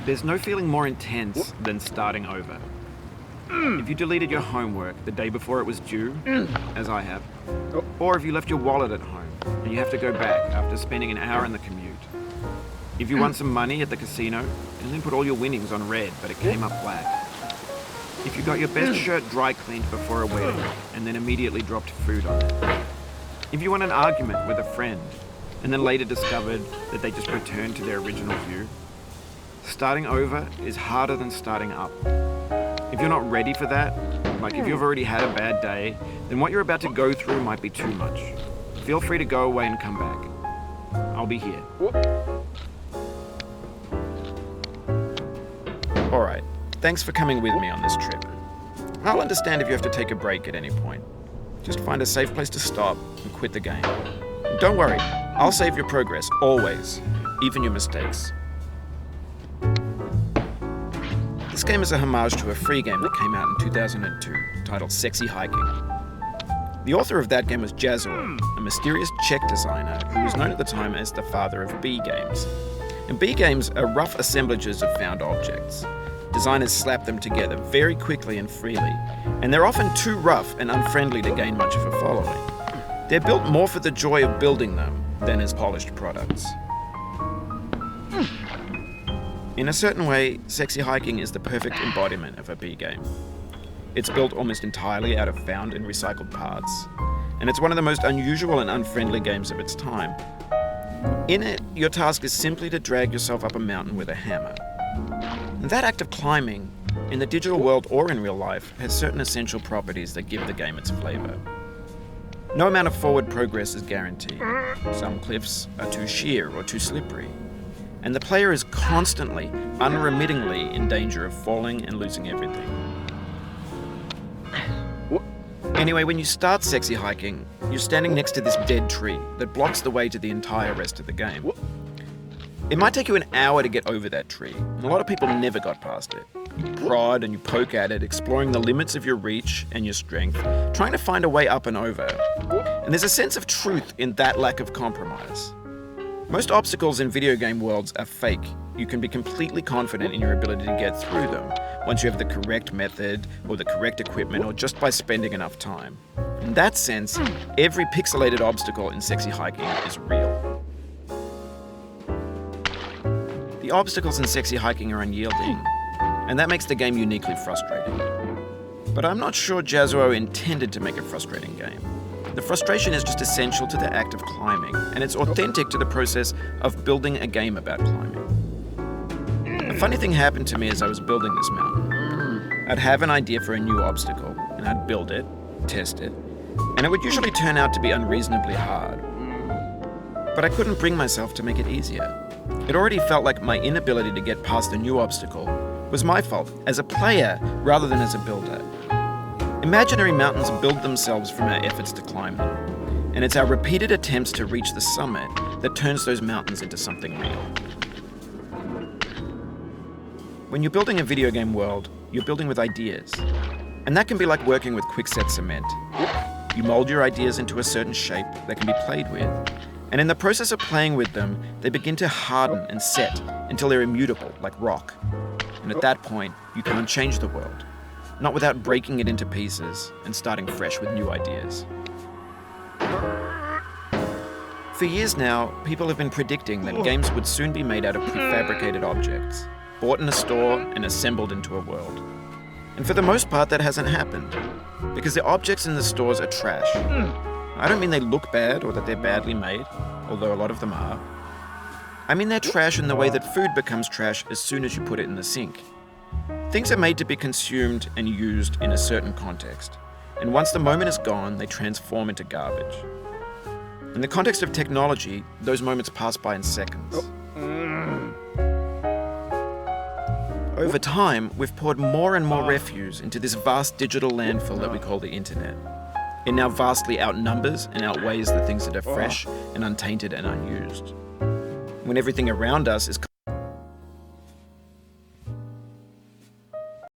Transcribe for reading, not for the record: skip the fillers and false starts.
There's no feeling more intense than starting over. If you deleted your homework the day before it was due, as I have, or if you left your wallet at home and you have to go back after spending an hour in the commute. If you won some money at the casino and then put all your winnings on red but it came up black. If you got your best shirt dry cleaned before a wedding and then immediately dropped food on it. If you won an argument with a friend and then later discovered that they just returned to their original view. Starting over is harder than starting up. If you're not ready for that, like if you've already had a bad day, then what you're about to go through might be too much. Feel free to go away and come back. I'll be here. Alright, thanks for coming with me on this trip. I'll understand if you have to take a break at any point. Just find a safe place to stop and quit the game. And don't worry, I'll save your progress, always, even your mistakes. This game is a homage to a free game that came out in 2002, titled Sexy Hiking. The author of that game was Jazuo, a mysterious Czech designer who was known at the time as the father of B games. And B games are rough assemblages of found objects. Designers slap them together very quickly and freely, and they're often too rough and unfriendly to gain much of a following. They're built more for the joy of building them than as polished products. In a certain way, Sexy Hiking is the perfect embodiment of a B game. It's built almost entirely out of found and recycled parts, and it's one of the most unusual and unfriendly games of its time. In it, your task is simply to drag yourself up a mountain with a hammer. And that act of climbing, in the digital world or in real life, has certain essential properties that give the game its flavor. No amount of forward progress is guaranteed. Some cliffs are too sheer or too slippery. And the player is constantly, unremittingly in danger of falling and losing everything. Anyway, when you start Sexy Hiking, you're standing next to this dead tree that blocks the way to the entire rest of the game. It might take you an hour to get over that tree, and a lot of people never got past it. You prod and you poke at it, exploring the limits of your reach and your strength, trying to find a way up and over. And there's a sense of truth in that lack of compromise. Most obstacles in video game worlds are fake. You can be completely confident in your ability to get through them once you have the correct method or the correct equipment or just by spending enough time. In that sense, every pixelated obstacle in Sexy Hiking is real. The obstacles in Sexy Hiking are unyielding, and that makes the game uniquely frustrating. But I'm not sure Jazuo intended to make a frustrating game. The frustration is just essential to the act of climbing, and it's authentic to the process of building a game about climbing. A funny thing happened to me as I was building this mountain. I'd have an idea for a new obstacle, and I'd build it, test it, and it would usually turn out to be unreasonably hard. But I couldn't bring myself to make it easier. It already felt like my inability to get past the new obstacle was my fault as a player rather than as a builder. Imaginary mountains build themselves from our efforts to climb them, and it's our repeated attempts to reach the summit that turns those mountains into something real. When you're building a video game world, you're building with ideas, and that can be like working with quickset cement. You mold your ideas into a certain shape that can be played with, and in the process of playing with them, they begin to harden and set until they're immutable, like rock. And at that point, you can't change the world. Not without breaking it into pieces and starting fresh with new ideas. For years now, people have been predicting that games would soon be made out of prefabricated objects, bought in a store and assembled into a world. And for the most part, that hasn't happened, because the objects in the stores are trash. I don't mean they look bad or that they're badly made, although a lot of them are. I mean they're trash in the way that food becomes trash as soon as you put it in the sink. Things are made to be consumed and used in a certain context, and once the moment is gone, they transform into garbage. In the context of technology, those moments pass by in seconds. Over time, we've poured more and more refuse into this vast digital landfill that we call the internet. It now vastly outnumbers and outweighs the things that are fresh and untainted and unused. When everything around us is